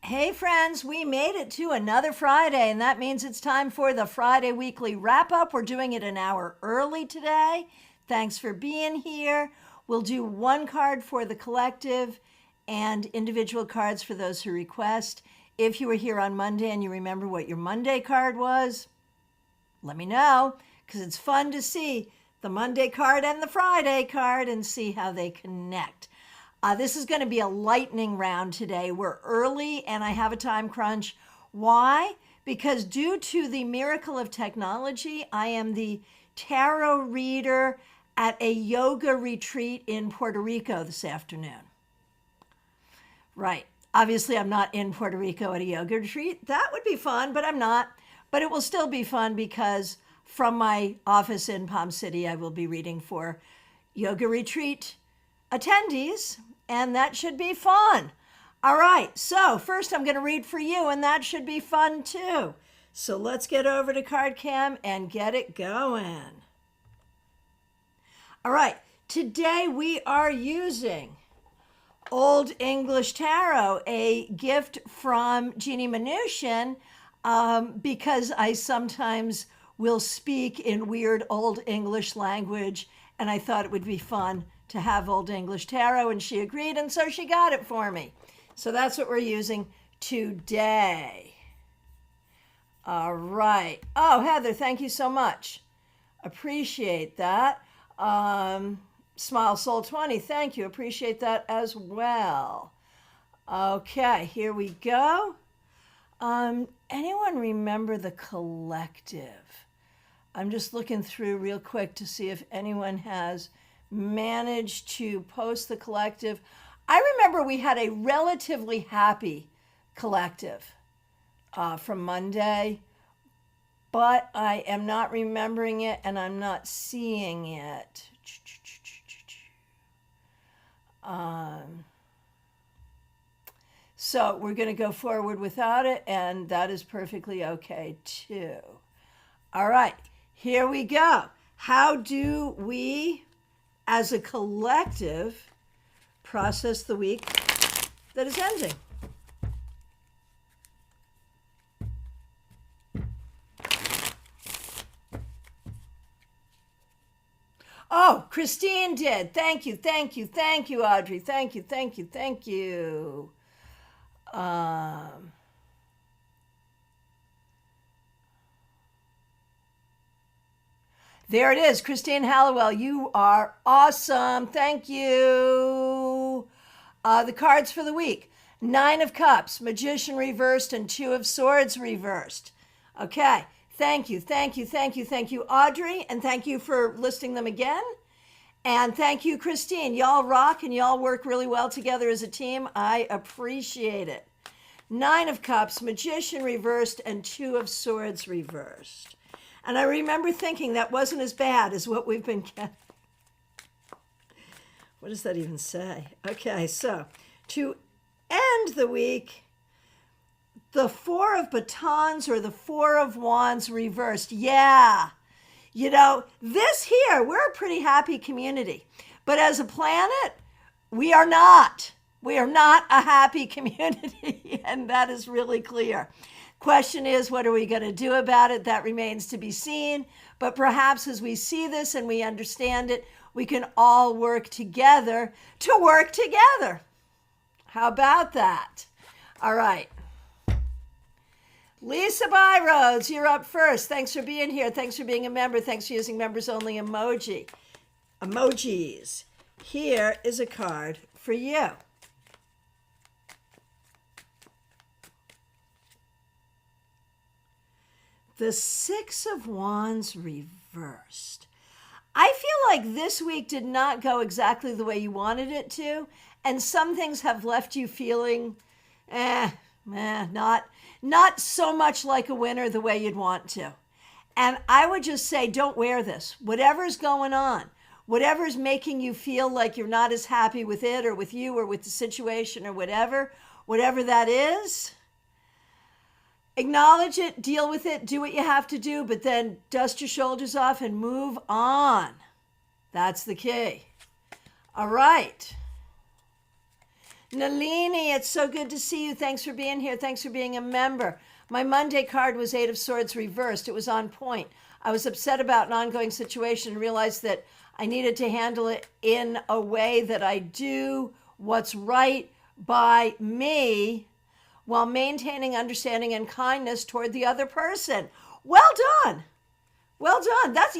Hey friends, we made it to another Friday, and that means it's time for the Friday Weekly Wrap-Up. We're doing it an hour early today. Thanks for being here. We'll do one card for the collective and individual cards for those who request. If you were here on Monday and you remember what your Monday card was, let me know, because it's fun to see the Monday card and the Friday card and see how they connect. This is going to be a lightning round today. We're early and I have a time crunch. Why? Because due to the miracle of technology, I am the tarot reader at a yoga retreat in Puerto Rico this afternoon. Right. Obviously, I'm not in Puerto Rico at a yoga retreat. That would be fun, but I'm not. But it will still be fun because from my office in Palm City, I will be reading for yoga retreat attendees. And that should be fun. All right, so first I'm going to read for you, and that should be fun too. So let's get over to CardCam and get it going. All right, today we are using Old English Tarot, a gift from Jeannie Mnuchin, because I sometimes will speak in weird Old English language, and I thought it would be fun to have Old English Tarot, and she agreed, and so she got it for me. So that's what we're using today. All right. Oh, Heather, thank you so much. Appreciate that. Smile Soul 20, thank you. Appreciate that as well. Okay, here we go. Anyone remember the collective? I'm just looking through real quick to see if anyone has managed to post the collective. I remember we had a relatively happy collective from Monday, but I am not remembering it and I'm not seeing it. So we're going to go forward without it, and that is perfectly okay too. All right, here we go. How do we, as a collective, process the week that is ending? Oh, Christine did. Thank you, thank you, thank you, Audrey. Thank you, thank you, thank you. There it is, Christine Hallowell. You are awesome. Thank you. The cards for the week. 9 of Cups, Magician reversed, and 2 of Swords reversed. Okay. Thank you, thank you, thank you, thank you, Audrey, and thank you for listing them again. And thank you, Christine. Y'all rock and y'all work really well together as a team. I appreciate it. 9 of Cups, Magician reversed, and 2 of Swords reversed. And I remember thinking that wasn't as bad as what we've been getting. What does that even say? Okay, so to end the week, the 4 of Batons or the 4 of Wands reversed. Yeah. You know, this here, we're a pretty happy community. But as a planet, we are not. We are not a happy community, and that is really clear. Question is, what are we going to do about it? That remains to be seen. But perhaps as we see this and we understand it, we can all work together to work together. How about that? All right. Lisa Byroads, you're up first. Thanks for being here. Thanks for being a member. Thanks for using members only emojis. Here is a card for you. The 6 of Wands reversed. I feel like this week did not go exactly the way you wanted it to, and some things have left you feeling, not so much like a winner the way you'd want to. And I would just say, don't wear this. Whatever's going on, whatever's making you feel like you're not as happy with it or with you or with the situation or whatever that is, acknowledge it, deal with it, do what you have to do, but then dust your shoulders off and move on. That's the key. All right. Nalini, it's so good to see you. Thanks for being here. Thanks for being a member. My Monday card was Eight of Swords reversed. It was on point. I was upset about an ongoing situation and realized that I needed to handle it in a way that I do what's right by me while maintaining understanding and kindness toward the other person. Well done. Well done. That's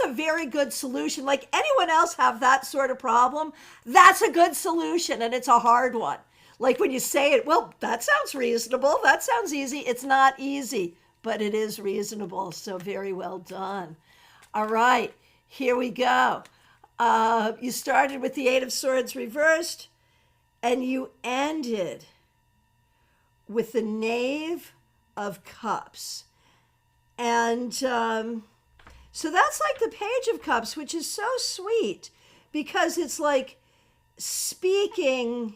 a very good solution. Like anyone else have that sort of problem, that's a good solution, and it's a hard one. Like when you say it, well, that sounds reasonable. That sounds easy. It's not easy, but it is reasonable. So very well done. All right, here we go. You started with the Eight of Swords reversed, and you ended with the Knave of Cups. And so that's like the Page of Cups, which is so sweet because it's like speaking,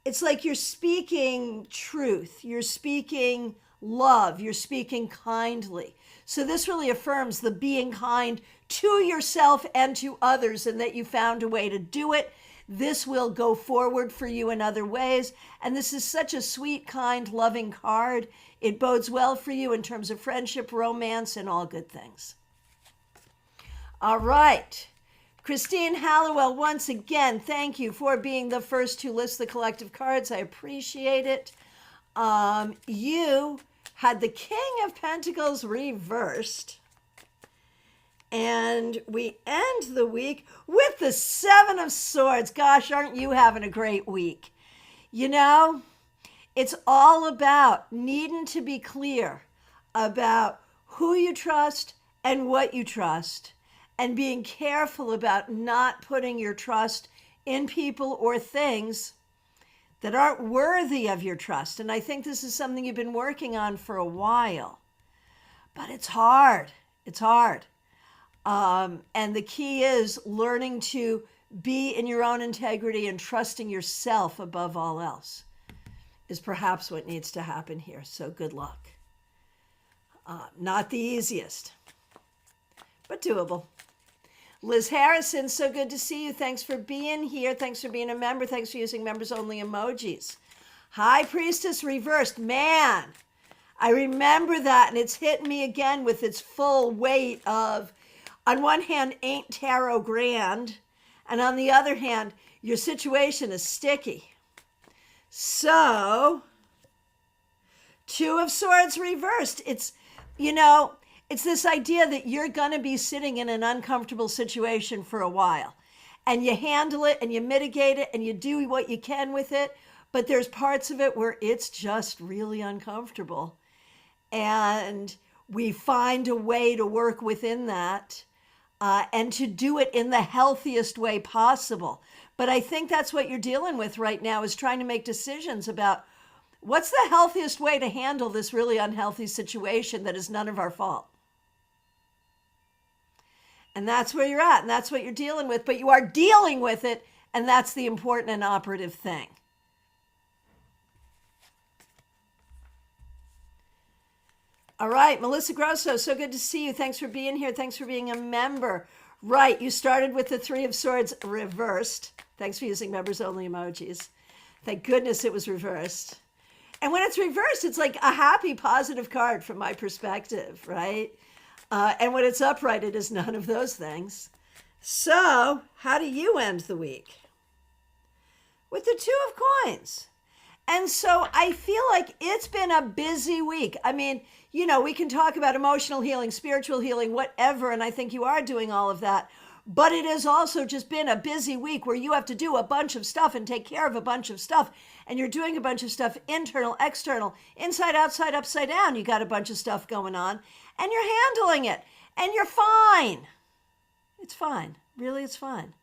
it's like you're speaking truth, you're speaking love, you're speaking kindly. So this really affirms the being kind to yourself and to others, and that you found a way to do it. This will go forward for you in other ways. And this is such a sweet, kind, loving card. It bodes well for you in terms of friendship, romance, and all good things. All right. Christine Hallowell, once again, thank you for being the first to list the collective cards. I appreciate it. You had the King of Pentacles reversed. And we end the week with the Seven of Swords. Gosh, aren't you having a great week? You know, it's all about needing to be clear about who you trust and what you trust, and being careful about not putting your trust in people or things that aren't worthy of your trust. And I think this is something you've been working on for a while, but it's hard. It's hard. And the key is learning to be in your own integrity and trusting yourself above all else is perhaps what needs to happen here. So good luck. Not the easiest, but doable. Liz Harrison, so good to see you. Thanks for being here. Thanks for being a member. Thanks for using members only emojis. High Priestess reversed. Man, I remember that, and it's hitting me again with its full weight of, on one hand, ain't tarot grand, and on the other hand, your situation is sticky. So, Two of Swords reversed. It's, it's this idea that you're going to be sitting in an uncomfortable situation for a while, and you handle it and you mitigate it and you do what you can with it, but there's parts of it where it's just really uncomfortable. And we find a way to work within that. And to do it in the healthiest way possible. But I think that's what you're dealing with right now, is trying to make decisions about what's the healthiest way to handle this really unhealthy situation that is none of our fault. And that's where you're at, and that's what you're dealing with, but you are dealing with it, and that's the important and operative thing. All right, Melissa Grosso, so good to see you. Thanks for being here. Thanks for being a member. Right, you started with the Three of Swords reversed. Thanks for using members only emojis. Thank goodness it was reversed. And when it's reversed, it's like a happy, positive card from my perspective, right? And when it's upright, it is none of those things. So how do you end the week? With the Two of Coins. And so I feel like it's been a busy week. I mean, we can talk about emotional healing, spiritual healing, whatever, and I think you are doing all of that. But it has also just been a busy week where you have to do a bunch of stuff and take care of a bunch of stuff. And you're doing a bunch of stuff, internal, external, inside, outside, upside down. You got a bunch of stuff going on, and you're handling it, and you're fine. It's fine. Really, it's fine.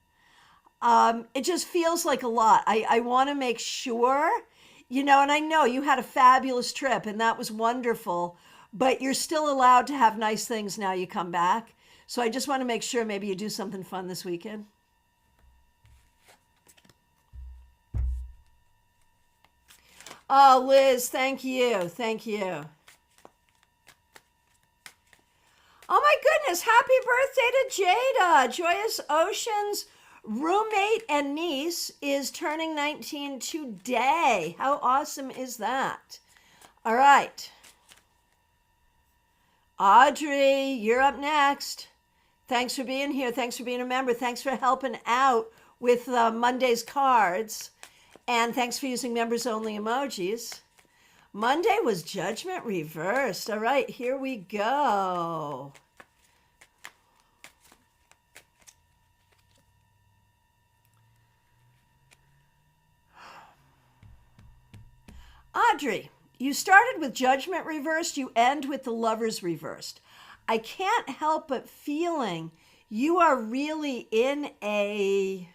It just feels like a lot. I want to make sure, and I know you had a fabulous trip, and that was wonderful. But you're still allowed to have nice things now you come back. So I just want to make sure maybe you do something fun this weekend. Oh, Liz, thank you. Thank you. Oh my goodness, happy birthday to Jada. Joyous Oceans Roommate and niece is turning 19 today. How awesome is that? All right. Audrey, you're up next. Thanks for being here. Thanks for being a member. Thanks for helping out with Monday's cards. And thanks for using members only emojis. Monday was Judgment reversed. All right, here we go. Audrey, you started with Judgment reversed, you end with the Lovers reversed. I can't help but feeling you are really in a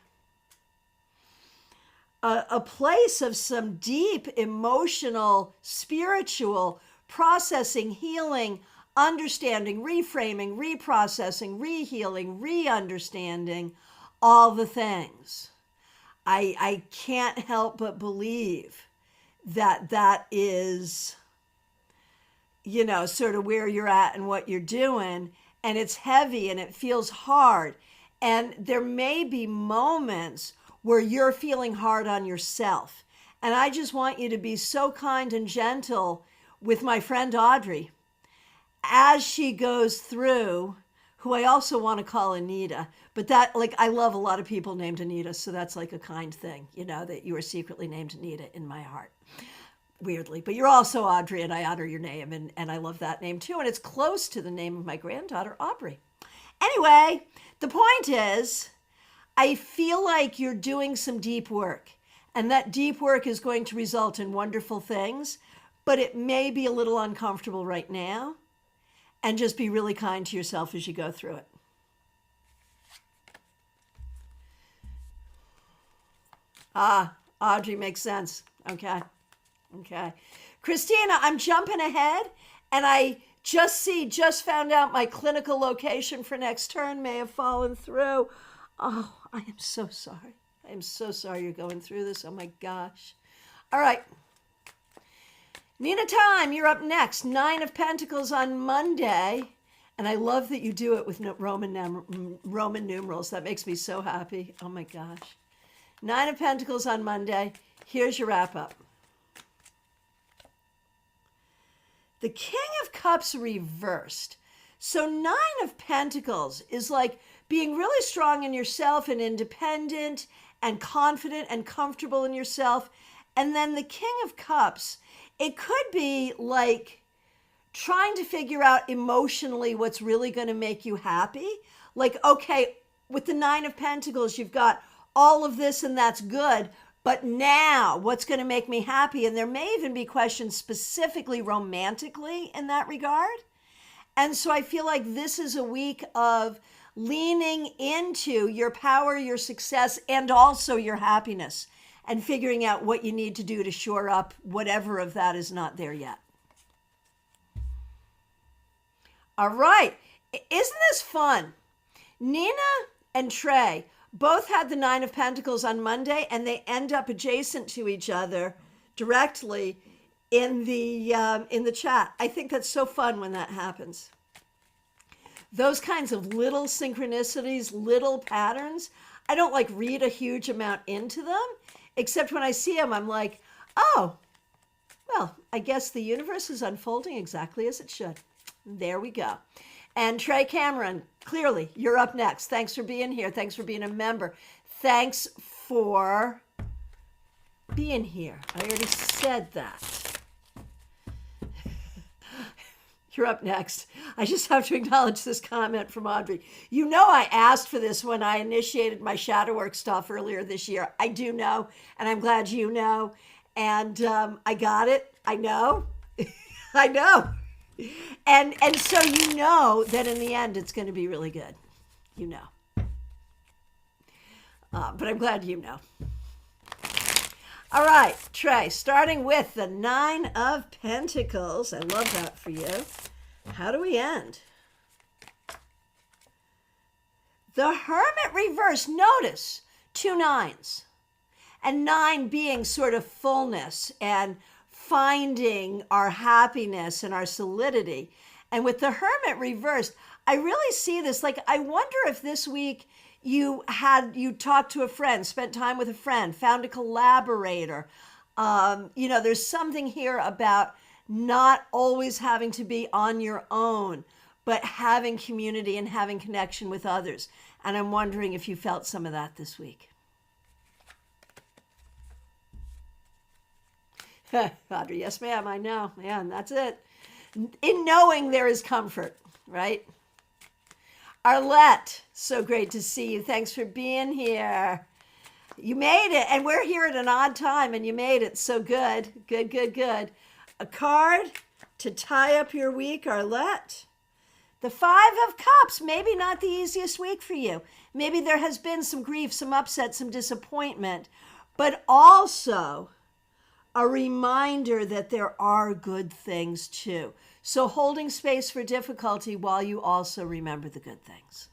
place of some deep emotional, spiritual processing, healing, understanding, reframing, reprocessing, rehealing, re-understanding, all the things. I can't help but believe that is, sort of where you're at and what you're doing. And it's heavy and it feels hard. And there may be moments where you're feeling hard on yourself. And I just want you to be so kind and gentle with my friend Audrey as she goes through, who I also want to call Anita. But that, I love a lot of people named Anita, so that's like a kind thing, that you are secretly named Anita in my heart. Weirdly, but you're also Audrey, and I honor your name, and I love that name too, and it's close to the name of my granddaughter, Aubrey. Anyway, the point is, I feel like you're doing some deep work, and that deep work is going to result in wonderful things, but it may be a little uncomfortable right now, and just be really kind to yourself as you go through it. Audrey makes sense. Okay. Christina, I'm jumping ahead, and I just found out my clinical location for next turn may have fallen through. Oh, I am so sorry. I am so sorry you're going through this. Oh my gosh. All right. Nina Time, you're up next. 9 of Pentacles on Monday. And I love that you do it with Roman numerals. That makes me so happy. Oh my gosh. 9 of Pentacles on Monday. Here's your wrap up. The King of Cups reversed. So 9 of Pentacles is like being really strong in yourself and independent and confident and comfortable in yourself. And then the King of Cups, it could be like trying to figure out emotionally what's really going to make you happy. Like, okay, with the 9 of Pentacles, you've got all of this and that's good. But now, what's going to make me happy? And there may even be questions specifically romantically in that regard. And so I feel like this is a week of leaning into your power, your success, and also your happiness, and figuring out what you need to do to shore up whatever of that is not there yet. All right. Isn't this fun? Nina and Trey both had the 9 of Pentacles on Monday, and they end up adjacent to each other directly in the chat. I think that's so fun when that happens. Those kinds of little synchronicities, little patterns, I don't read a huge amount into them, except when I see them, I'm like, oh, well, I guess the universe is unfolding exactly as it should. There we go. And Trey Cameron, clearly, you're up next. Thanks for being here. Thanks for being a member. Thanks for being here. I already said that. You're up next. I just have to acknowledge this comment from Audrey. You know I asked for this when I initiated my shadow work stuff earlier this year. I do know, and I'm glad you know. And I got it. I know. I know. And so you know that in the end it's going to be really good. You know. But I'm glad you know. All right, Trey, starting with the 9 of Pentacles. I love that for you. How do we end? The Hermit reverse. Notice 2 9s. And 9 being sort of fullness and finding our happiness and our solidity. And with the Hermit reversed, I really see this. Like, I wonder if this week you talked to a friend, spent time with a friend, found a collaborator. There's something here about not always having to be on your own, but having community and having connection with others. And I'm wondering if you felt some of that this week. Audrey, yes, ma'am, I know. Yeah, and that's it. In knowing there is comfort, right? Arlette, so great to see you. Thanks for being here. You made it, and we're here at an odd time, and you made it. So good. Good. A card to tie up your week, Arlette. The Five of Cups, maybe not the easiest week for you. Maybe there has been some grief, some upset, some disappointment, but also a reminder that there are good things too. So holding space for difficulty while you also remember the good things.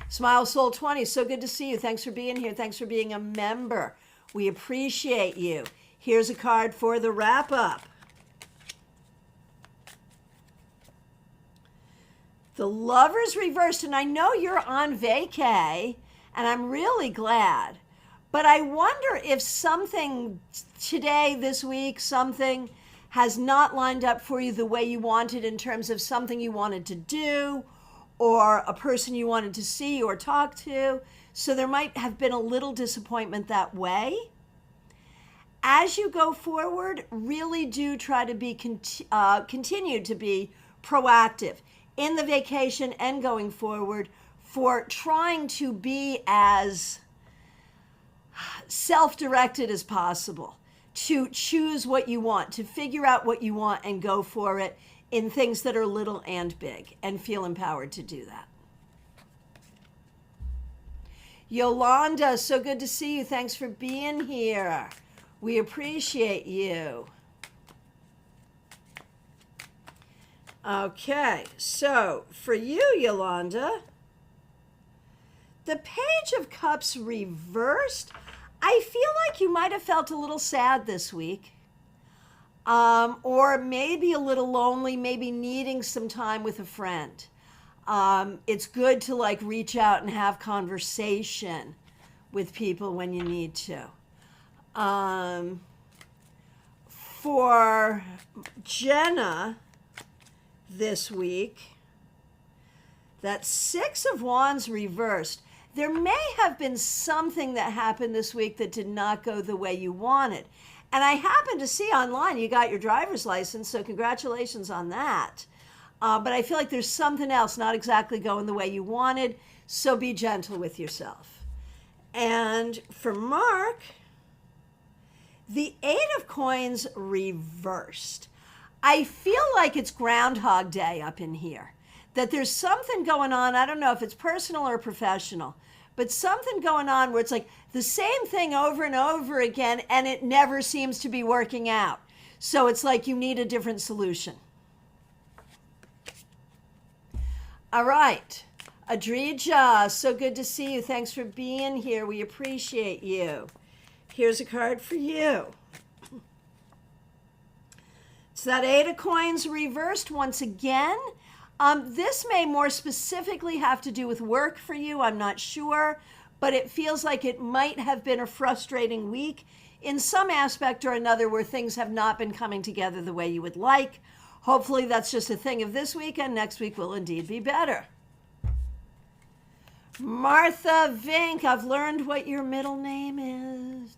Smile Soul 20, so good to see you. Thanks for being here. Thanks for being a member. We appreciate you. Here's a card for the wrap up. The Lovers reversed, and I know you're on vacay, and I'm really glad. But I wonder if something today, this week, something has not lined up for you the way you wanted in terms of something you wanted to do or a person you wanted to see or talk to. So there might have been a little disappointment that way. As you go forward, really do try to be continue to be proactive in the vacation and going forward for trying to be as self-directed as possible, to choose what you want, to figure out what you want and go for it in things that are little and big, and feel empowered to do that. Yolanda, so good to see you. Thanks for being here. We appreciate you. Okay, so for you, Yolanda, the Page of Cups reversed. I feel like you might have felt a little sad this week, or maybe a little lonely, maybe needing some time with a friend. It's good to reach out and have conversation with people when you need to. For Jenna this week, that Six of Wands reversed. There may have been something that happened this week that did not go the way you wanted. And I happened to see online you got your driver's license, so congratulations on that. But I feel like there's something else not exactly going the way you wanted, so be gentle with yourself. And for Mark, the Eight of Coins reversed. I feel like it's Groundhog Day up in here. That there's something going on, I don't know if it's personal or professional, but something going on where it's like the same thing over and over again, and it never seems to be working out. So it's like you need a different solution. All right, Adrija, so good to see you. Thanks for being here. We appreciate you. Here's a card for you. It's that Eight of Coins reversed once again. This may more specifically have to do with work for you. I'm not sure, but it feels like it might have been a frustrating week in some aspect or another where things have not been coming together the way you would like. Hopefully that's just a thing of this week, and next week will indeed be better. Martha Vink, I've learned what your middle name is.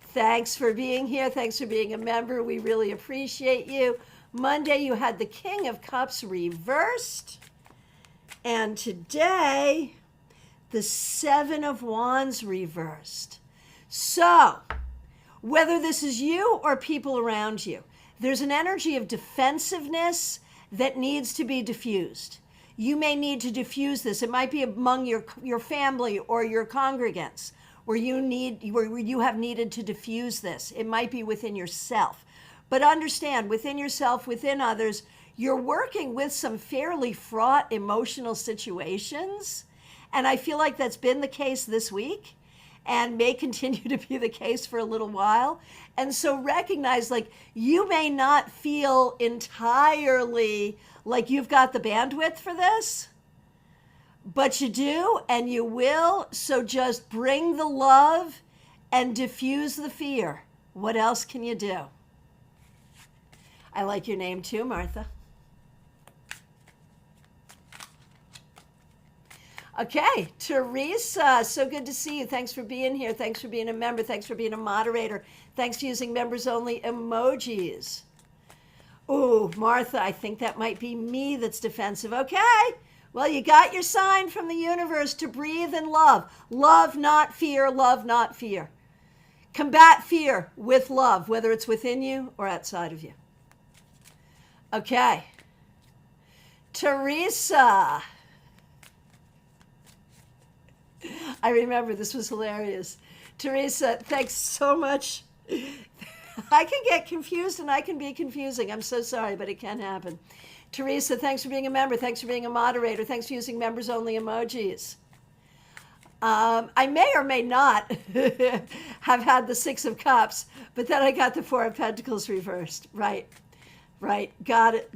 Thanks for being here. Thanks for being a member. We really appreciate you. Monday, you had the King of Cups reversed. And today, the Seven of Wands reversed. So, whether this is you or people around you, there's an energy of defensiveness that needs to be diffused. You may need to diffuse this. It might be among your family or your congregants where you have needed to diffuse this. It might be within yourself. But understand, within yourself, within others, you're working with some fairly fraught emotional situations. And I feel like that's been the case this week. and may continue to be the case for a little while. And so recognize, like, you may not feel entirely like you've got the bandwidth for this, but you do and you will. So just bring the love and diffuse the fear. What else can you do? I like your name too, Martha. Okay, Teresa, so good to see you. Thanks for being here. Thanks for being a member. Thanks for being a moderator. Thanks for using members only emojis. Ooh, Martha, I think that might be me that's defensive. Okay, well, you got your sign from the universe to breathe and love. Love, not fear. Love, not fear. Combat fear with love, whether it's within you or outside of you. Okay, Teresa. I remember, this was hilarious. Teresa, thanks so much. I can get confused and I can be confusing. I'm so sorry, but it can happen. Teresa, thanks for being a member. Thanks for being a moderator. Thanks for using members only emojis. I may or may not have had the 6 of Cups, but then I got the 4 of Pentacles reversed. Right. Got it.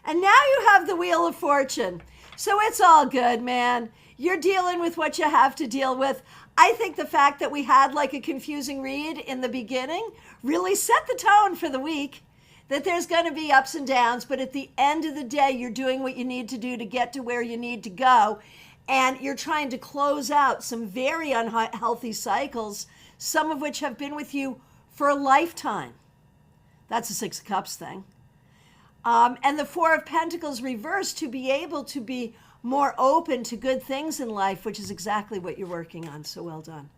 And now you have the Wheel of Fortune. So it's all good, man. You're dealing with what you have to deal with. I think the fact that we had like a confusing read in the beginning really set the tone for the week, that there's going to be ups and downs, but at the end of the day, you're doing what you need to do to get to where you need to go. And you're trying to close out some very unhealthy cycles, some of which have been with you for a lifetime. That's a 6 of Cups thing. And the 4 of Pentacles reversed, to be able to be more open to good things in life, which is exactly what you're working on. So well done.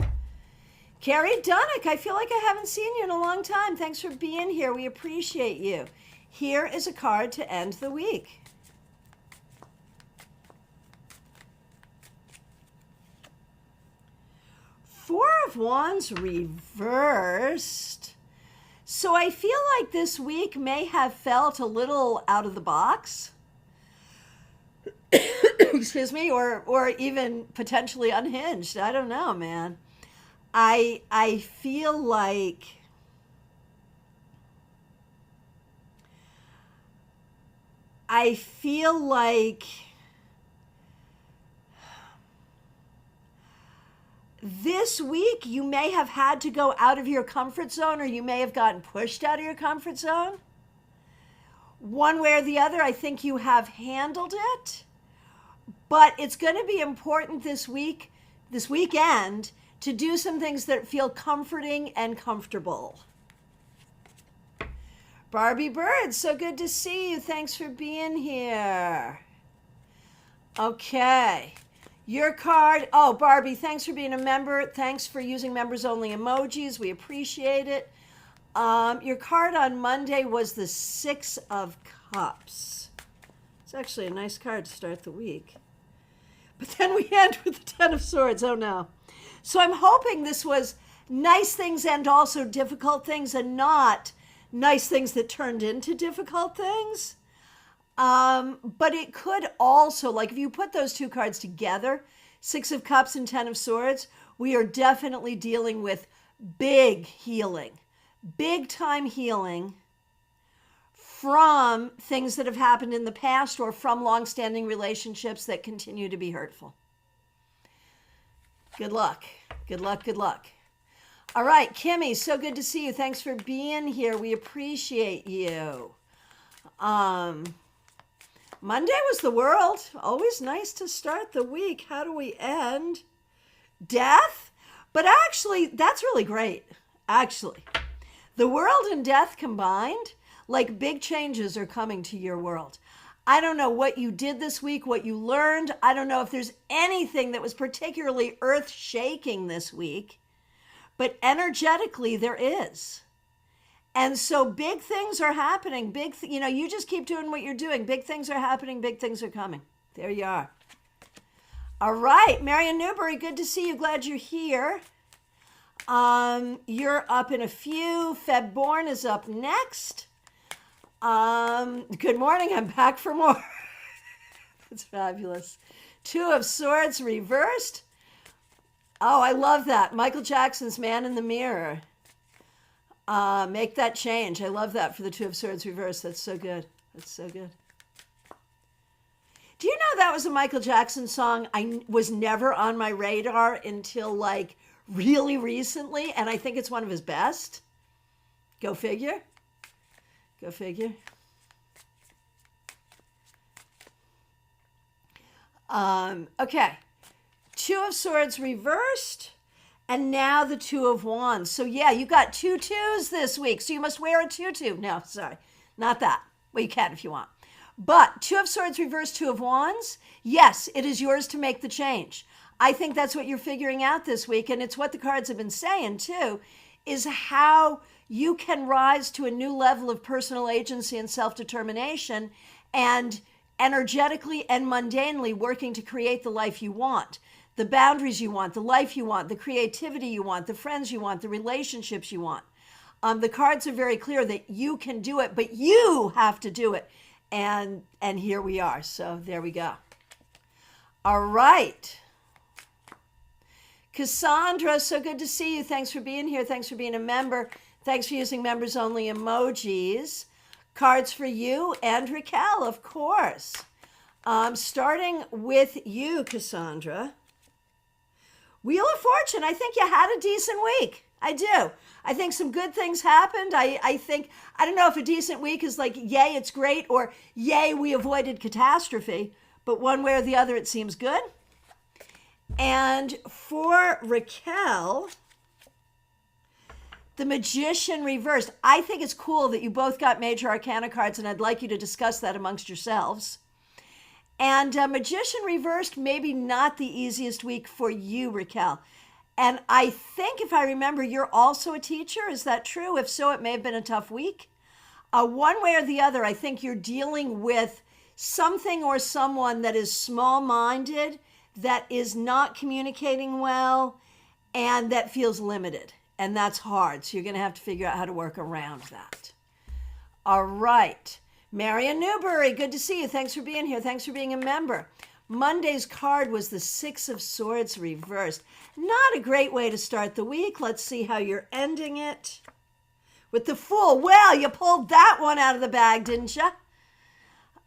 Carrie Dunnick, I feel like I haven't seen you in a long time. Thanks for being here. We appreciate you. Here is a card to end the week. Four of Wands reversed. So I feel like this week may have felt a little out of the box. Excuse me, or even potentially unhinged. I don't know, man. I feel like this week you may have had to go out of your comfort zone, or you may have gotten pushed out of your comfort zone. One way or the other, I think you have handled it. But it's going to be important this weekend, to do some things that feel comforting and comfortable. Barbie Bird, so good to see you. Thanks for being here. Okay. Your card, oh, Barbie, thanks for being a member. Thanks for using members only emojis. We appreciate it. Your card on Monday was the 6 of Cups. It's actually a nice card to start the week. But then we end with the 10 of Swords. Oh, no. So I'm hoping this was nice things and also difficult things, and not nice things that turned into difficult things. But it could also, like if you put those two cards together, 6 of Cups and 10 of Swords, we are definitely dealing with big healing, big time healing from things that have happened in the past, or from long-standing relationships that continue to be hurtful. Good luck. Good luck. Good luck. All right, Kimmy, so good to see you. Thanks for being here. We appreciate you. Monday was the World. Always nice to start the week. How do we end? Death? But actually, that's really great. Actually, the World and Death combined, like big changes are coming to your world. I don't know what you did this week, what you learned. I don't know if there's anything that was particularly earth-shaking this week, but energetically there is. And so big things are happening. You just keep doing what you're doing. Big things are happening. Big things are coming. There you are. All right, Marion Newbury, good to see you. Glad you're here. You're up in a few. Feb Born is up next. Good morning. I'm back for more. It's fabulous. Two of Swords reversed. Oh, I love that. Michael Jackson's Man in the Mirror. Make that change. I love that for the Two of Swords reversed. That's so good. That's so good. Do you know that was a Michael Jackson song? I was never on my radar until like really recently, and I think it's one of his best. Go figure. Go figure. Okay. Two of Swords reversed, and now the Two of Wands. So yeah, you got 2 twos this week, so you must wear a tutu. No, sorry, not that. Well, you can if you want. But Two of Swords reversed, Two of Wands, yes, it is yours to make the change. I think that's what you're figuring out this week, and it's what the cards have been saying too, is how you can rise to a new level of personal agency and self-determination and energetically and mundanely working to create the life you want, the boundaries you want, the life you want, the creativity you want, the friends you want, the relationships you want. The cards are very clear that you can do it, but you have to do it. And here we are. So there we go. All right. Cassandra, so good to see you. Thanks for being here. Thanks for being a member. Thanks for using members only emojis. Cards for you and Raquel, of course. Starting with you, Cassandra. Wheel of Fortune, I think you had a decent week. I do. I think some good things happened. I think, I don't know if a decent week is like, yay, it's great, or yay, we avoided catastrophe. But one way or the other, it seems good. And for Raquel, the Magician reversed. I think it's cool that you both got Major Arcana cards, and I'd like you to discuss that amongst yourselves. And Magician reversed, maybe not the easiest week for you, Raquel. And I think, if I remember, you're also a teacher. Is that true? If so, it may have been a tough week. One way or the other, I think you're dealing with something or someone that is small-minded, that is not communicating well, and that feels limited. And that's hard. So you're going to have to figure out how to work around that. All right. Marion Newbury, good to see you. Thanks for being here. Thanks for being a member. Monday's card was the Six of Swords reversed. Not a great way to start the week. Let's see how you're ending it. With the Fool. Well, you pulled that one out of the bag, didn't you?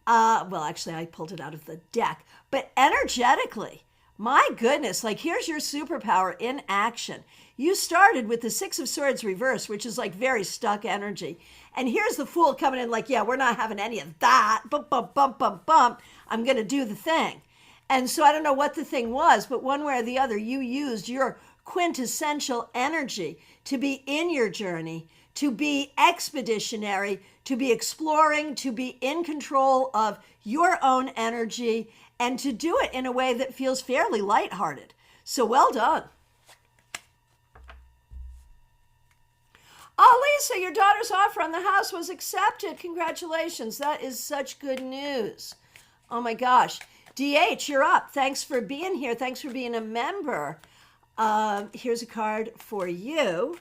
Well, actually, I pulled it out of the deck. But energetically, my goodness, like here's your superpower in action. You started with the Six of Swords reversed, which is like very stuck energy. And here's the Fool coming in like, yeah, we're not having any of that. Bump, bump, bump, bump, bump. I'm going to do the thing. And so I don't know what the thing was, but one way or the other, you used your quintessential energy to be in your journey, to be expeditionary, to be exploring, to be in control of your own energy, and to do it in a way that feels fairly lighthearted. So well done. Oh, Lisa, your daughter's offer on the house was accepted. Congratulations. That is such good news. Oh my gosh. DH, you're up. Thanks for being here. Thanks for being a member. Here's a card for you.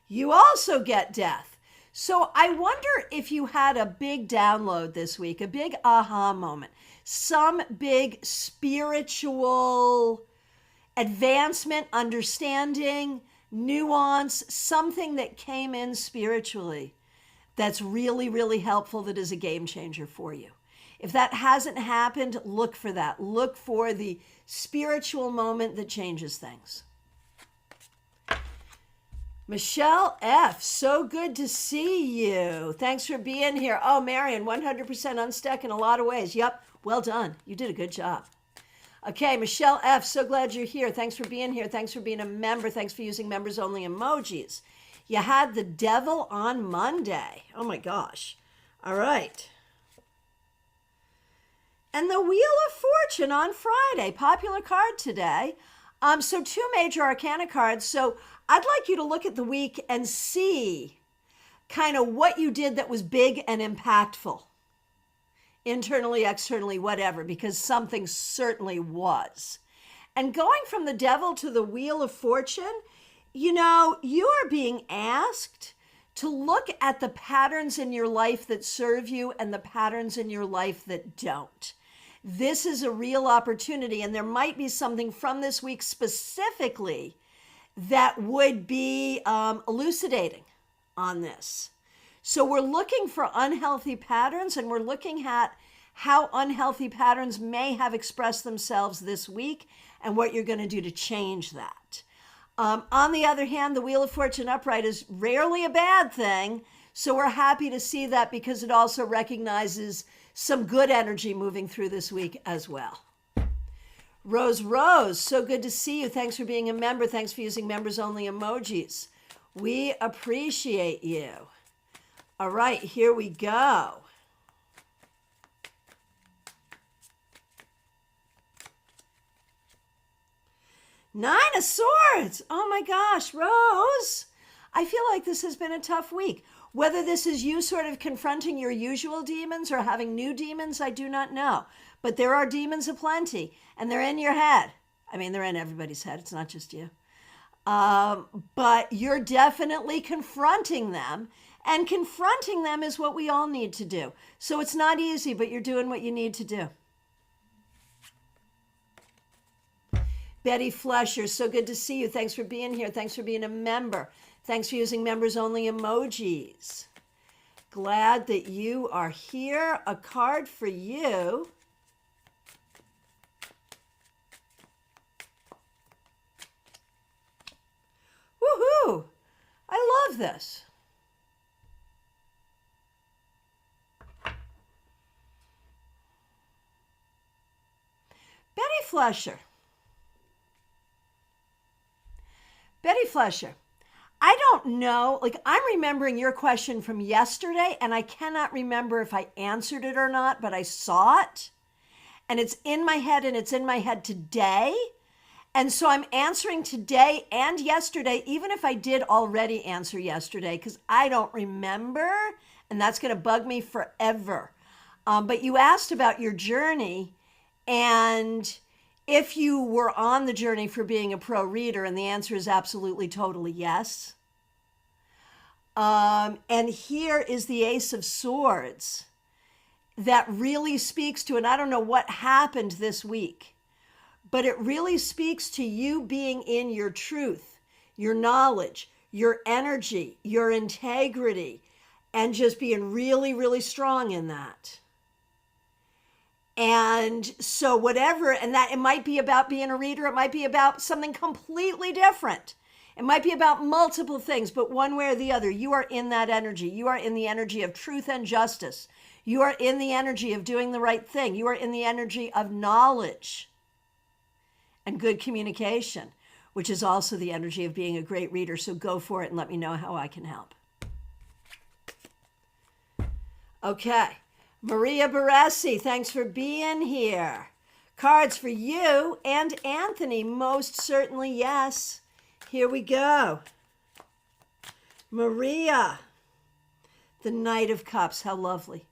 You also get Death. So I wonder if you had a big download this week, a big aha moment, some big spiritual advancement, understanding, nuance, something that came in spiritually that's really, really helpful, that is a game changer for you. If that hasn't happened, look for that. Look for the spiritual moment that changes things. Michelle F., so good to see you. Thanks for being here. Oh, Marion, 100% unstuck in a lot of ways. Yep, well done. You did a good job. Okay, Michelle F., so glad you're here. Thanks for being here. Thanks for being a member. Thanks for using members only emojis. You had the Devil on Monday. Oh my gosh. All right. And the Wheel of Fortune on Friday. Popular card today. So 2 Major Arcana cards. So I'd like you to look at the week and see kind of what you did that was big and impactful. Internally, externally, whatever, because something certainly was. And going from the Devil to the Wheel of Fortune, you know, you are being asked to look at the patterns in your life that serve you and the patterns in your life that don't. This is a real opportunity, and there might be something from this week specifically that would be elucidating on this. So we're looking for unhealthy patterns, and we're looking at how unhealthy patterns may have expressed themselves this week and what you're going to do to change that. On the other hand, the Wheel of Fortune upright is rarely a bad thing. So we're happy to see that because it also recognizes some good energy moving through this week as well. Rose, so good to see you. Thanks for being a member. Thanks for using members only emojis. We appreciate you. All right, here we go. Nine of Swords. Oh my gosh, Rose. I feel like this has been a tough week. Whether this is you sort of confronting your usual demons or having new demons, I do not know. But there are demons aplenty, and they're in your head. I mean, they're in everybody's head. It's not just you. But you're definitely confronting them, and confronting them is what we all need to do. So it's not easy, but you're doing what you need to do. Betty Flesher, so good to see you. Thanks for being here. Thanks for being a member. Thanks for using members only emojis. Glad that you are here. A card for you. Woohoo! I love this. Betty Flesher. Betty Flesher, I don't know, like I'm remembering your question from yesterday and I cannot remember if I answered it or not, but I saw it and it's in my head and it's in my head today. And so I'm answering today and yesterday, even if I did already answer yesterday, because I don't remember and that's going to bug me forever. But you asked about your journey and if you were on the journey for being a pro reader, and the answer is absolutely, totally yes. And here is the Ace of Swords that really speaks to, and I don't know what happened this week, but it really speaks to you being in your truth, your knowledge, your energy, your integrity, and just being really, really strong in that. And so whatever, and that it might be about being a reader, it might be about something completely different. It might be about multiple things, but one way or the other, you are in that energy. You are in the energy of truth and justice. You are in the energy of doing the right thing. You are in the energy of knowledge and good communication, which is also the energy of being a great reader. So go for it and let me know how I can help. Okay. Maria Baresi, thanks for being here. Cards for you and Anthony, most certainly yes. Here we go. Maria, the Knight of Cups, how lovely.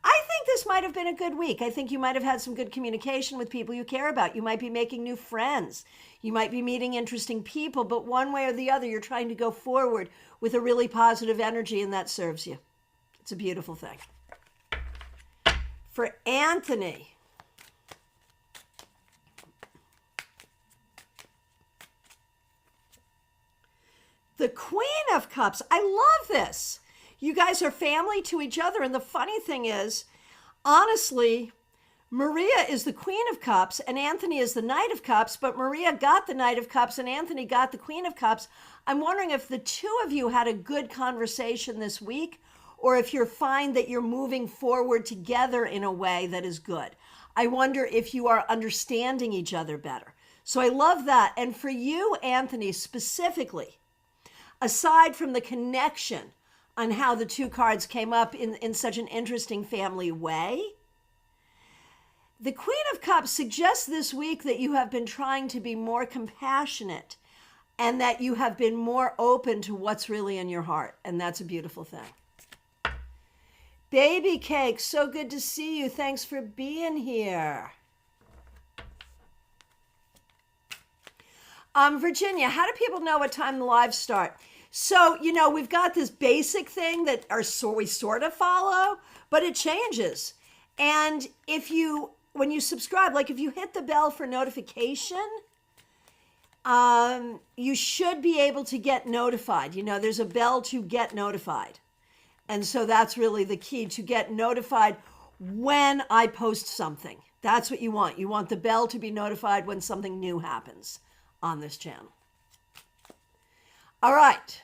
I think this might have been a good week. I think you might have had some good communication with people you care about. You might be making new friends. You might be meeting interesting people, but one way or the other, you're trying to go forward with a really positive energy, and that serves you. It's a beautiful thing. For Anthony, the Queen of Cups. I love this. You guys are family to each other. And the funny thing is, honestly, Maria is the Queen of Cups and Anthony is the Knight of Cups, but Maria got the Knight of Cups and Anthony got the Queen of Cups. I'm wondering if the two of you had a good conversation this week, or if you're fine that you're moving forward together in a way that is good. I wonder if you are understanding each other better. So I love that. And for you, Anthony, specifically, aside from the connection on how the two cards came up in such an interesting family way, the Queen of Cups suggests this week that you have been trying to be more compassionate and that you have been more open to what's really in your heart. And that's a beautiful thing. Baby Cake, so good to see you. Thanks for being here. Virginia, how do people know what time the lives start? So, we've got this basic thing that we sort of follow, but it changes. And when you subscribe, like if you hit the bell for notification, you should be able to get notified. There's a bell to get notified. And so that's really the key, to get notified when I post something. That's what you want. You want the bell to be notified when something new happens on this channel. All right.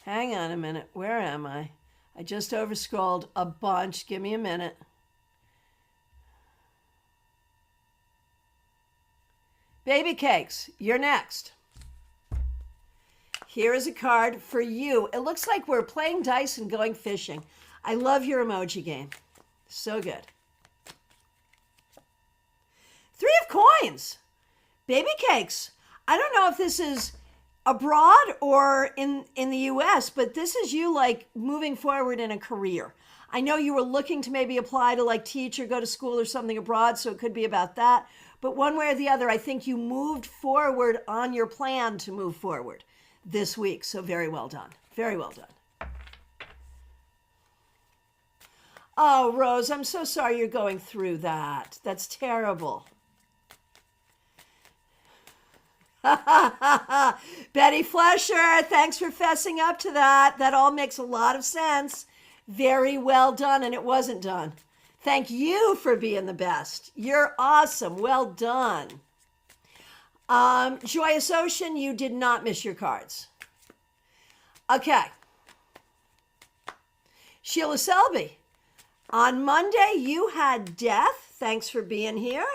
Hang on a minute. Where am I? I just overscrolled a bunch. Give me a minute. Baby Cakes, you're next. Here is a card for you. It looks like we're playing dice and going fishing. I love your emoji game. So good. 3 of coins. Baby Cakes. I don't know if this is abroad or in the US, but this is you like moving forward in a career. I know you were looking to maybe apply to like teach or go to school or something abroad, so it could be about that. But one way or the other, I think you moved forward on your plan to move forward this week. So very well done. Very well done. Oh, Rose, I'm so sorry you're going through that. That's terrible. Betty Flesher, thanks for fessing up to that. That all makes a lot of sense. Very well done, and it wasn't done. Thank you for being the best. You're awesome. Well done. Joyous Ocean, you did not miss your cards. Okay. Sheila Selby, on Monday you had death. Thanks for being here.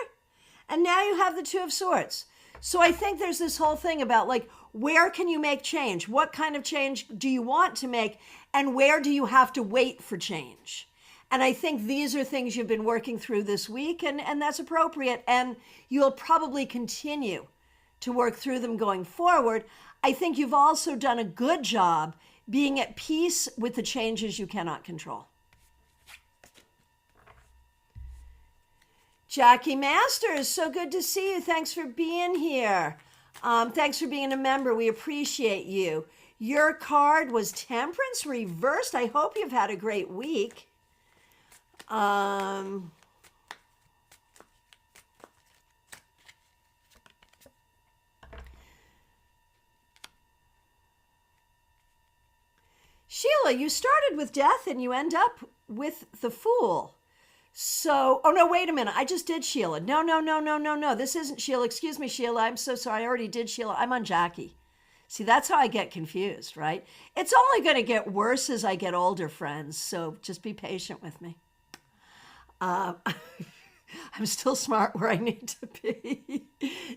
And now you have the 2 of Swords. So I think there's this whole thing about like, where can you make change? What kind of change do you want to make? And where do you have to wait for change? And I think these are things you've been working through this week, and that's appropriate. And you'll probably continue to work through them going forward. I think you've also done a good job being at peace with the changes you cannot control. Jackie Masters, so good to see you. Thanks for being here. Thanks for being a member. We appreciate you. Your card was Temperance reversed. I hope you've had a great week. Sheila, you started with death and you end up with the Fool. So, oh no, wait a minute. I just did Sheila. No. This isn't Sheila. Excuse me, Sheila. I'm so sorry. I already did Sheila. I'm on Jackie. See, that's how I get confused, right? It's only going to get worse as I get older, friends. So just be patient with me. I'm still smart where I need to be.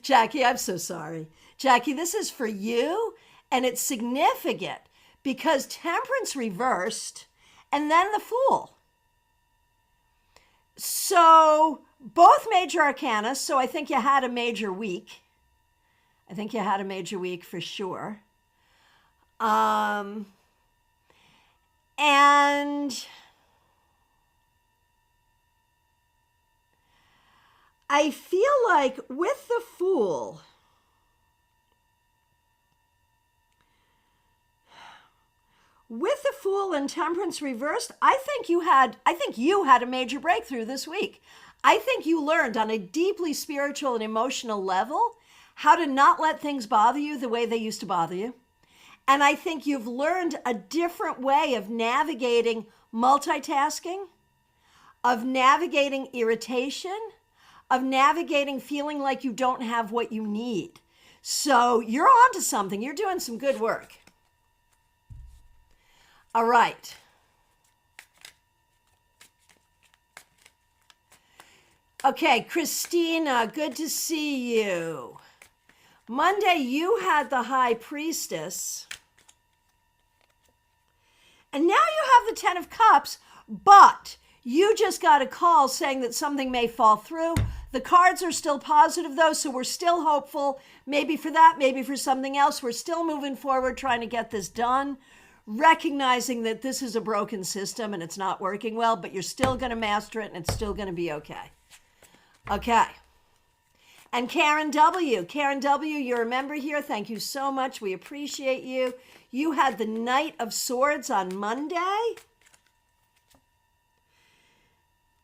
Jackie, I'm so sorry. Jackie, this is for you, and it's significant because Temperance reversed and then the Fool. So both major arcana, so I think you had a major week. I think you had a major week for sure. And I feel like with the Fool, and Temperance reversed, I think you had a major breakthrough this week. I think you learned on a deeply spiritual and emotional level how to not let things bother you the way they used to bother you. And I think you've learned a different way of navigating multitasking, of navigating irritation, of navigating feeling like you don't have what you need. So you're onto something. You're doing some good work. All right. Okay, Christina, good to see you. Monday, you had the High Priestess. And now you have the 10 of Cups, but you just got a call saying that something may fall through. The cards are still positive, though, so we're still hopeful. Maybe for that, maybe for something else. We're still moving forward, trying to get this done, recognizing that this is a broken system and it's not working well, but you're still going to master it and it's still going to be okay. Okay. And Karen W. Karen W., you're a member here. Thank you so much. We appreciate you. You had the Knight of Swords on Monday.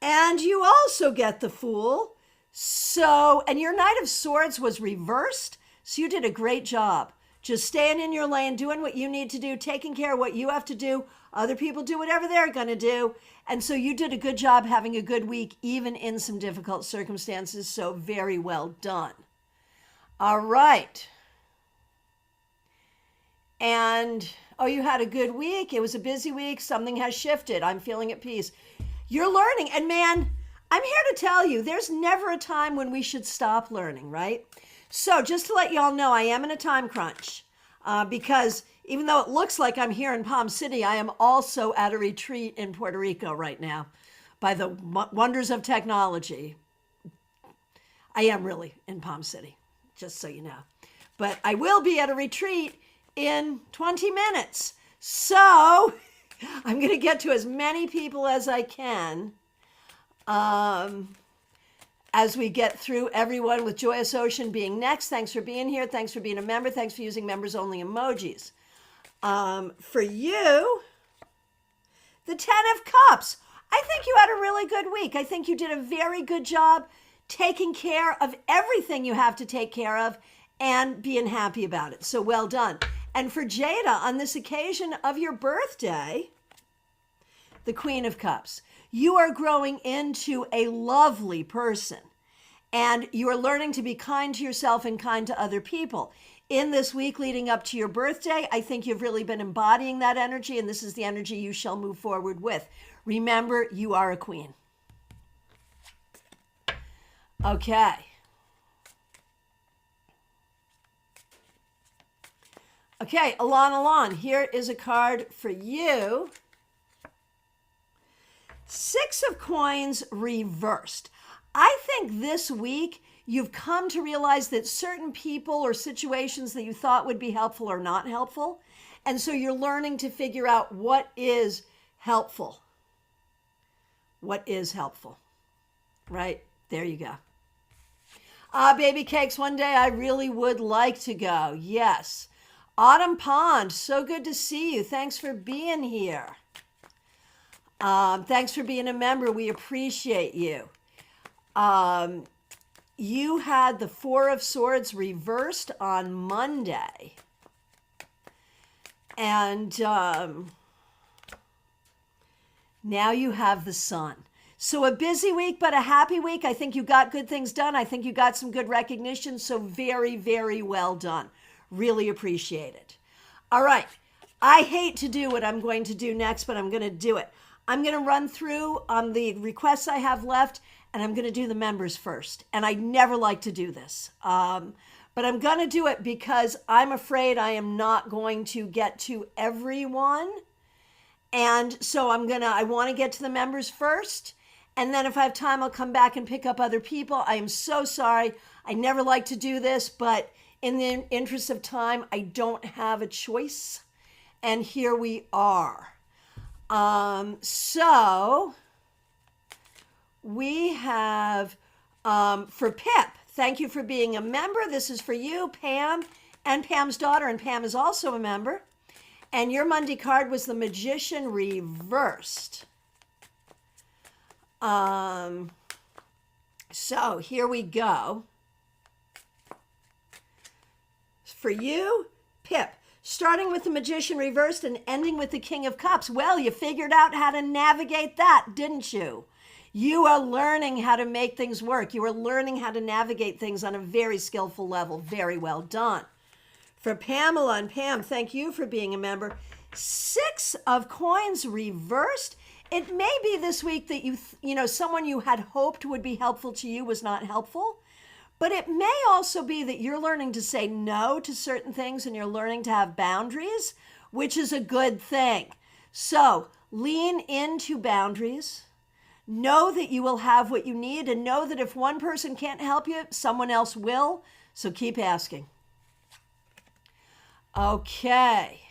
And you also get the Fool. So, and your Knight of Swords was reversed. So you did a great job. Just staying in your lane, doing what you need to do, taking care of what you have to do. Other people do whatever they're going to do. And so you did a good job having a good week, even in some difficult circumstances. So very well done. All right. And, oh, you had a good week. It was a busy week. Something has shifted. I'm feeling at peace. You're learning. And man, I'm here to tell you, there's never a time when we should stop learning, right? So just to let y'all know, I am in a time crunch because even though it looks like I'm here in Palm City, I am also at a retreat in Puerto Rico right now by the wonders of technology. I am really in Palm City, just so you know. But I will be at a retreat in 20 minutes. So I'm going to get to as many people as I can as we get through everyone, with Joyous Ocean being next. Thanks for being here. Thanks for being a member. Thanks for using members only emojis. For you, the 10 of Cups. I think you had a really good week. I think you did a very good job taking care of everything you have to take care of and being happy about it. So well done. And for Jada, on this occasion of your birthday, the Queen of Cups. You are growing into a lovely person, and you are learning to be kind to yourself and kind to other people. In this week leading up to your birthday, I think you've really been embodying that energy, and this is the energy you shall move forward with. Remember, you are a queen. Okay. Okay, Alon, here is a card for you. 6 of Coins reversed. I think this week you've come to realize that certain people or situations that you thought would be helpful are not helpful. And so you're learning to figure out what is helpful. What is helpful? Right? There you go. Baby Cakes, one day I really would like to go. Yes. Autumn Pond, so good to see you. Thanks for being here. Thanks for being a member. We appreciate you. You had the 4 of Swords reversed on Monday. And now you have the Sun. So a busy week, but a happy week. I think you got good things done. I think you got some good recognition. So very, very well done. Really appreciate it. All right. I hate to do what I'm going to do next, but I'm going to do it. I'm going to run through the requests I have left, and I'm going to do the members first. And I never like to do this. But I'm going to do it because I'm afraid I am not going to get to everyone. And so I want to get to the members first. And then if I have time, I'll come back and pick up other people. I am so sorry. I never like to do this, but in the interest of time, I don't have a choice. And here we are. So we have, for Pip, thank you for being a member. This is for you, Pam, and Pam's daughter, and Pam is also a member. And your Monday card was the Magician reversed. So here we go. For you, Pip. Starting with the Magician reversed and ending with the King of Cups. Well, you figured out how to navigate that, didn't you? You are learning how to make things work. You are learning how to navigate things on a very skillful level. Very well done. For Pamela and Pam, thank you for being a member. 6 of Coins reversed. It may be this week that someone you had hoped would be helpful to you was not helpful. But it may also be that you're learning to say no to certain things and you're learning to have boundaries, which is a good thing. So lean into boundaries. Know that you will have what you need, and know that if one person can't help you, someone else will. So keep asking. Okay.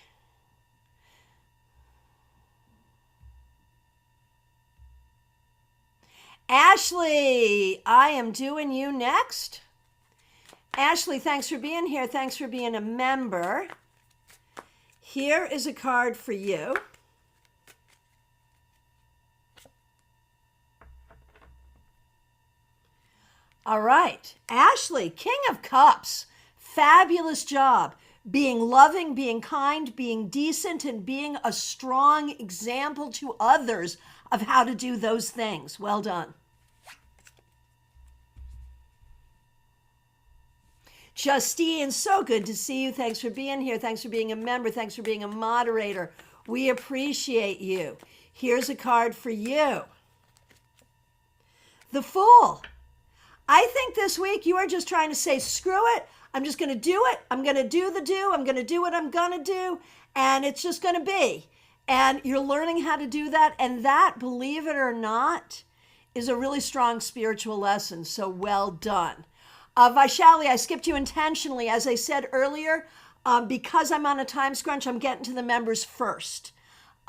Ashley, I am doing you next. Ashley, thanks for being here. Thanks for being a member. Here is a card for you. All right, Ashley, King of Cups. Fabulous job. Being loving, being kind, being decent, and being a strong example to others of how to do those things. Well done. Justine, so good to see you. Thanks for being here. Thanks for being a member. Thanks for being a moderator. We appreciate you. Here's a card for you. The Fool. I think this week you are just trying to say, screw it. I'm just going to do it. I'm going to do the do. I'm going to do what I'm going to do. And it's just going to be. And you're learning how to do that. And that, believe it or not, is a really strong spiritual lesson. So well done. Vaishali, I skipped you intentionally. As I said earlier, because I'm on a time scrunch, I'm getting to the members first.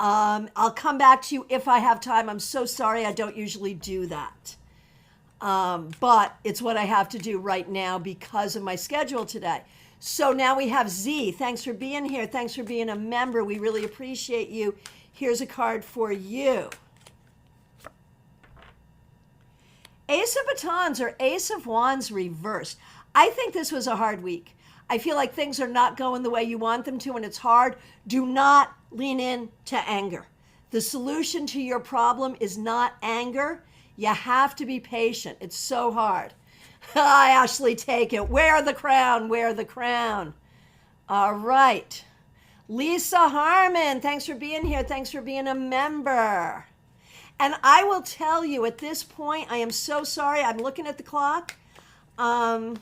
I'll come back to you if I have time. I'm so sorry. I don't usually do that. But it's what I have to do right now because of my schedule today. So now we have Z. Thanks for being here. Thanks for being a member. We really appreciate you. Here's a card for you. Ace of Batons or Ace of Wands reversed. I think this was a hard week. I feel like things are not going the way you want them to and it's hard. Do not lean into anger. The solution to your problem is not anger. You have to be patient. It's so hard. I Ashley, take it. Wear the crown. Wear the crown. All right. Lisa Harmon, thanks for being here. Thanks for being a member. And I will tell you at this point, I am so sorry. I'm looking at the clock. And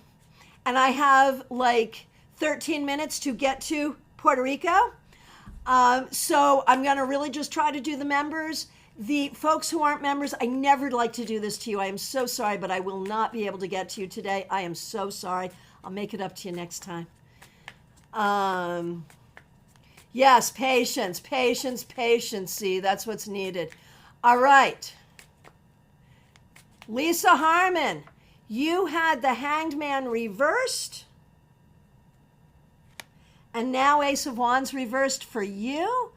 I have like 13 minutes to get to Puerto Rico. So I'm going to really just try to do the members. The folks who aren't members, I never like to do this to you. I am so sorry, but I will not be able to get to you today. I am so sorry. I'll make it up to you next time. Yes, patience, patience, patience. See, that's what's needed. All right. Lisa Harmon, you had the Hanged Man reversed. And now Ace of Wands reversed for you.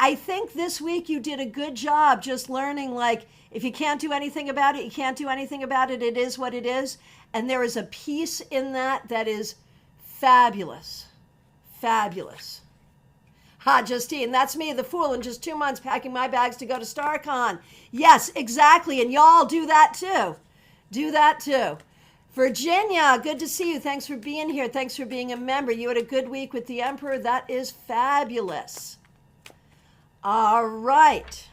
I think this week you did a good job just learning, like, if you can't do anything about it, you can't do anything about it. It is what it is. And there is a piece in that that is fabulous. Fabulous. Ha, Justine, that's me, the Fool, in just 2 months packing my bags to go to StaarCon. Yes, exactly. And y'all do that too. Do that too. Virginia, good to see you. Thanks for being here. Thanks for being a member. You had a good week with the Emperor. That is fabulous. All right.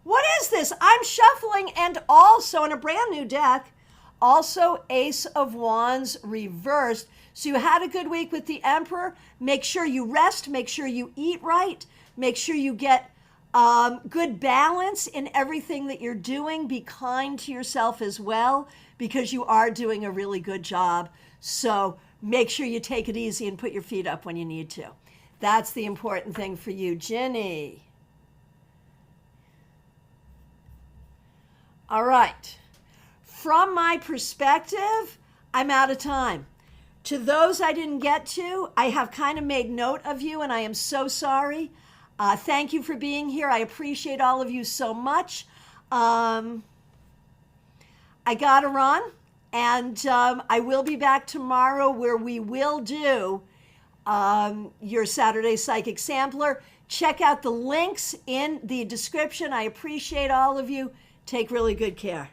What is this? I'm shuffling and also in a brand new deck, also Ace of Wands reversed. So you had a good week with the Emperor. Make sure you rest. Make sure you eat right. Make sure you get good balance in everything that you're doing. Be kind to yourself as well because you are doing a really good job. So make sure you take it easy and put your feet up when you need to. That's the important thing for you, Ginny. All right. From my perspective, I'm out of time. To those I didn't get to, I have kind of made note of you, and I am so sorry. Thank you for being here. I appreciate all of you so much. I got to run, and I will be back tomorrow where we will do your Saturday Psychic Sampler. Check out the links in the description. I appreciate all of you. Take really good care.